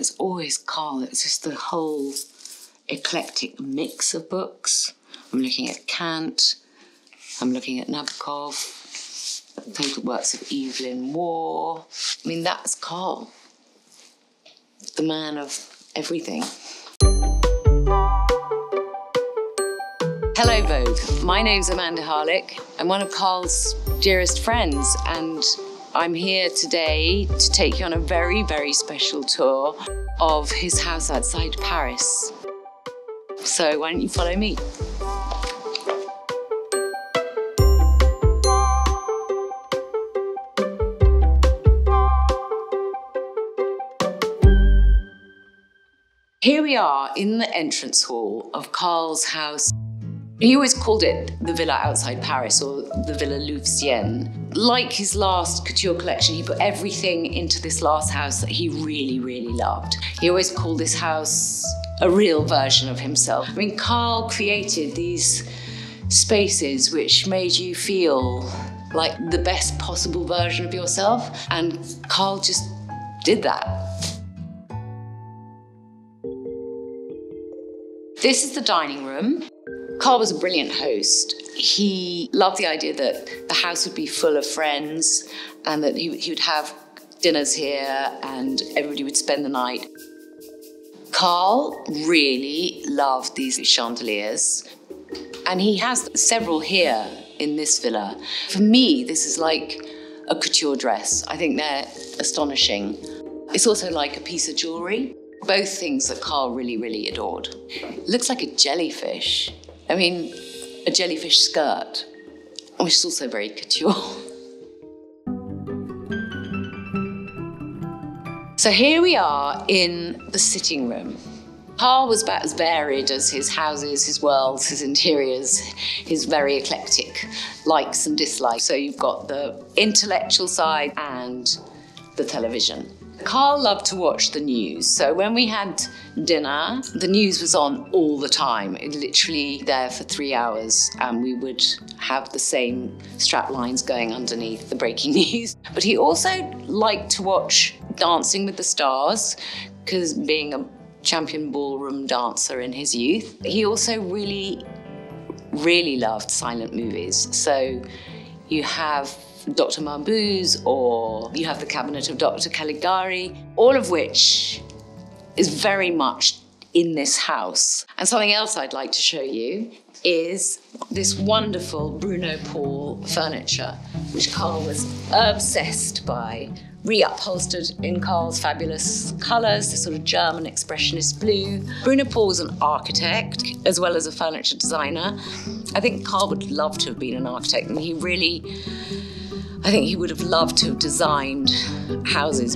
It's always Karl. It's just the whole eclectic mix of books. I'm looking at Kant. I'm looking at Nabokov. Total works of Evelyn Waugh. I mean, that's Karl. The man of everything. Hello, Vogue. My name's Amanda Harlech. I'm one of Karl's dearest friends, and I'm here today to take you on a very, very special tour of his house outside Paris. So why don't you follow me? Here we are in the entrance hall of Karl's house. He always called it the villa outside Paris, or the Villa Louveciennes. Like his last couture collection, he put everything into this last house that he really, really loved. He always called this house a real version of himself. I mean, Karl created these spaces which made you feel like the best possible version of yourself, and Karl just did that. This is the dining room. Karl was a brilliant host. He loved the idea that the house would be full of friends and that he would have dinners here and everybody would spend the night. Karl really loved these chandeliers, and he has several here in this villa. For me, this is like a couture dress. I think they're astonishing. It's also like a piece of jewelry. Both things that Karl really, really adored. It looks like a jellyfish. I mean, a jellyfish skirt, which is also very couture. So here we are in the sitting room. Karl was about as varied as his houses, his worlds, his interiors, his very eclectic likes and dislikes. So you've got the intellectual side and the television. Karl loved to watch the news, so when we had dinner, the news was on all the time. It literally there for 3 hours, and we would have the same strap lines going underneath the breaking news. But he also liked to watch Dancing with the Stars, because being a champion ballroom dancer in his youth, he also really, really loved silent movies. So you have Dr. Mabuse, or you have the Cabinet of Dr. Caligari, all of which is very much in this house. And something else I'd like to show you is this wonderful Bruno Paul furniture, which Karl was obsessed by, reupholstered in Karl's fabulous colours, this sort of German expressionist blue. Bruno Paul was an architect as well as a furniture designer. I think Karl would love to have been an architect, and I think he would have loved to have designed houses.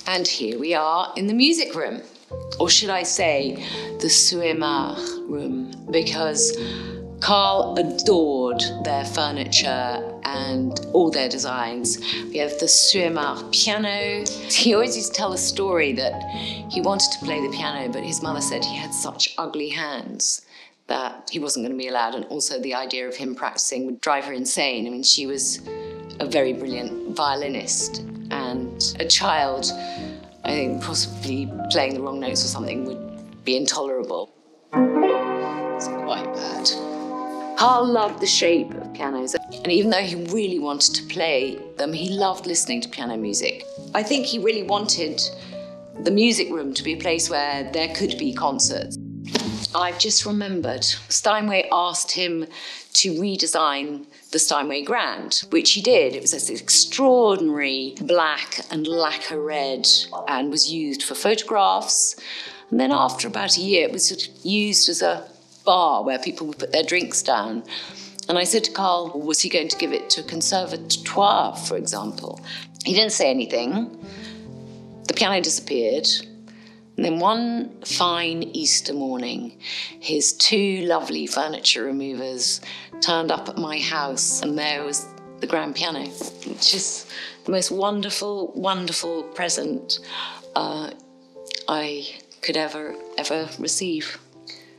And here we are in the music room, or should I say the cinéma room, because Karl adored their furniture and all their designs. We have the cinéma piano. He always used to tell a story that he wanted to play the piano, but his mother said he had such ugly hands that he wasn't going to be allowed, and also the idea of him practicing would drive her insane. I mean, she was a very brilliant violinist, and a child, I think, possibly playing the wrong notes or something would be intolerable. It's quite bad. Karl loved the shape of pianos, and even though he really wanted to play them, he loved listening to piano music. I think he really wanted the music room to be a place where there could be concerts. I've just remembered, Steinway asked him to redesign the Steinway Grand, which he did. It was this extraordinary black and lacquer red and was used for photographs. And then after about a year, it was used as a bar where people would put their drinks down. And I said to Karl, was he going to give it to a conservatoire, for example? He didn't say anything. The piano disappeared. And then one fine Easter morning, his 2 lovely furniture removers turned up at my house, and there was the grand piano, which is the most wonderful, wonderful present I could ever receive.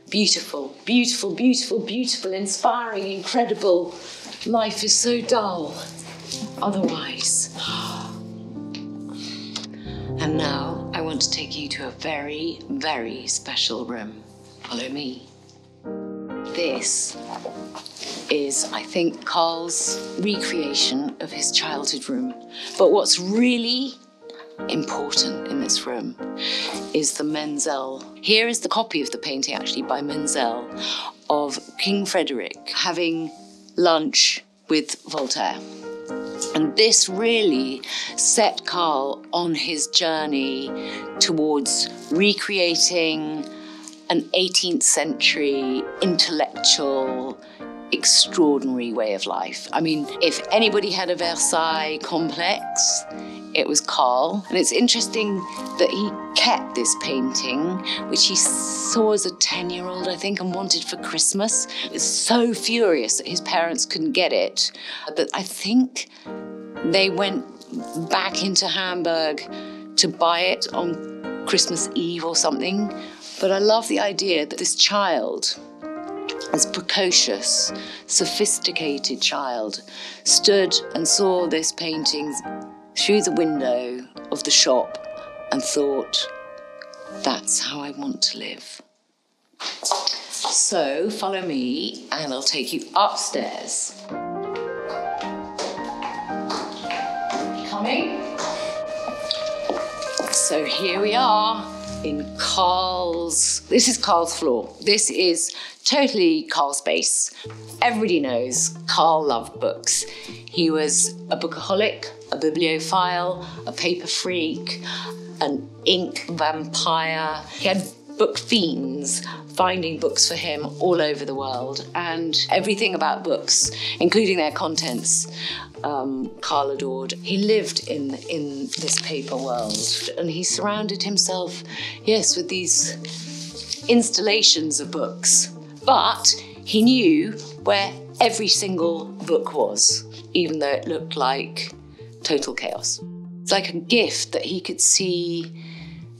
Beautiful, beautiful, beautiful, beautiful, inspiring, incredible, Life is so dull otherwise. And now I want to take you to a very, very special room. Follow me. This is, I think, Karl's recreation of his childhood room. But what's really important in this room is the Menzel. Here is the copy of the painting, actually, by Menzel, of King Frederick having lunch with Voltaire. And this really set Karl on his journey towards recreating an 18th century intellectual, extraordinary way of life. I mean, if anybody had a Versailles complex, it was Karl. And it's interesting that he kept this painting, which he saw as a 10-year-old, I think, and wanted for Christmas. He was so furious that his parents couldn't get it, that I think they went back into Hamburg to buy it on Christmas Eve or something. But I love the idea that this child, this precocious, sophisticated child, stood and saw this painting through the window of the shop and thought, that's how I want to live. So follow me and I'll take you upstairs. Coming. So here we are in Karl's, this is Karl's floor. This is totally Karl's space. Everybody knows Karl loved books. He was a bookaholic, a bibliophile, a paper freak, an ink vampire. He had book fiends finding books for him all over the world, and everything about books, including their contents, Karl adored. He lived in this paper world, and he surrounded himself, yes, with these installations of books. But he knew where every single book was, even though it looked like total chaos. It's like a gift that he could see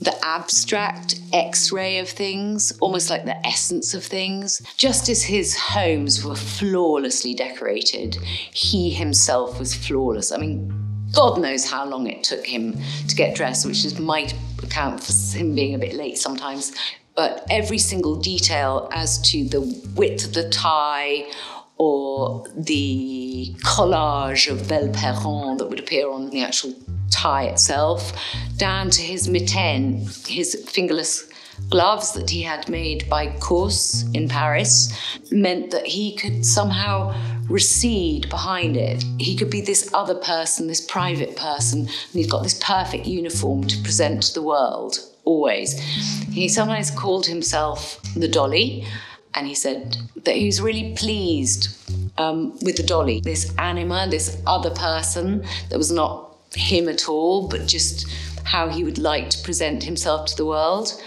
the abstract X-ray of things, almost like the essence of things. Just as his homes were flawlessly decorated, he himself was flawless. I mean, God knows how long it took him to get dressed, which might account for him being a bit late sometimes. But every single detail as to the width of the tie or the collage of belle perron that would appear on the actual tie itself, down to his mitaine, his fingerless gloves that he had made by Course in Paris, meant that he could somehow recede behind it. He could be this other person, this private person, and he's got this perfect uniform to present to the world, always. He sometimes called himself the Dolly, and he said that he was really pleased with the Dolly, this anima, this other person that was not him at all, but just how he would like to present himself to the world.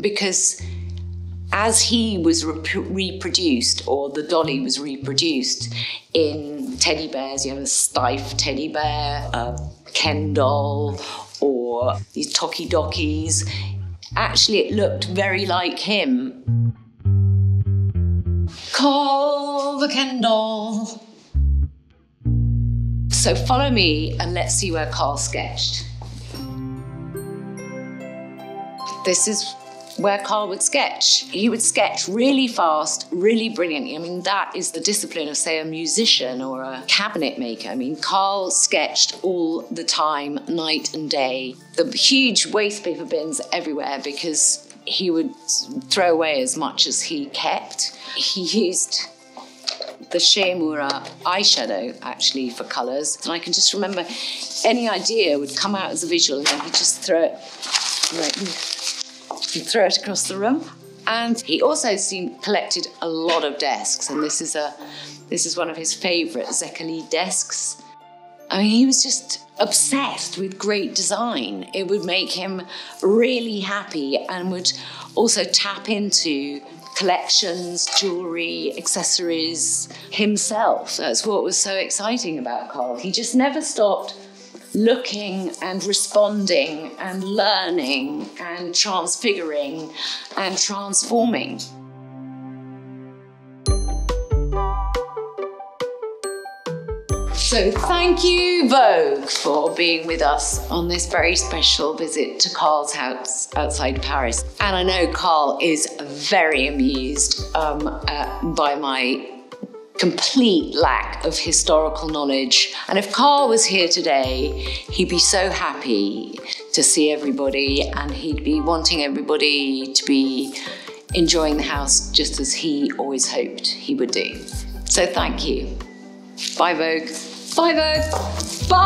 Because as he was reproduced, or the Dolly was reproduced in teddy bears, you have a Stiff teddy bear, a Ken doll, or these Tokidokis, actually it looked very like him. Call the Ken doll. So follow me and let's see where Karl sketched. This is where Karl would sketch. He would sketch really fast, really brilliantly. I mean, that is the discipline of, say, a musician or a cabinet maker. I mean, Karl sketched all the time, night and day. The huge waste paper bins everywhere because he would throw away as much as he kept. He used the Shemura eyeshadow, actually, for colours. And I can just remember any idea would come out as a visual and then he'd just throw it, he'd throw it across the room. And he also collected a lot of desks, and this is one of his favourite Zekeli desks. I mean, he was just obsessed with great design. It would make him really happy and would also tap into collections, jewellery, accessories himself. That's what was so exciting about Karl. He just never stopped looking and responding and learning and transfiguring and transforming. So thank you, Vogue, for being with us on this very special visit to Karl's house outside Paris. And I know Karl is very amused by my complete lack of historical knowledge. And if Karl was here today, he'd be so happy to see everybody, and he'd be wanting everybody to be enjoying the house just as he always hoped he would do. So thank you. Bye, Vogue. Bye, Vogue. Bye.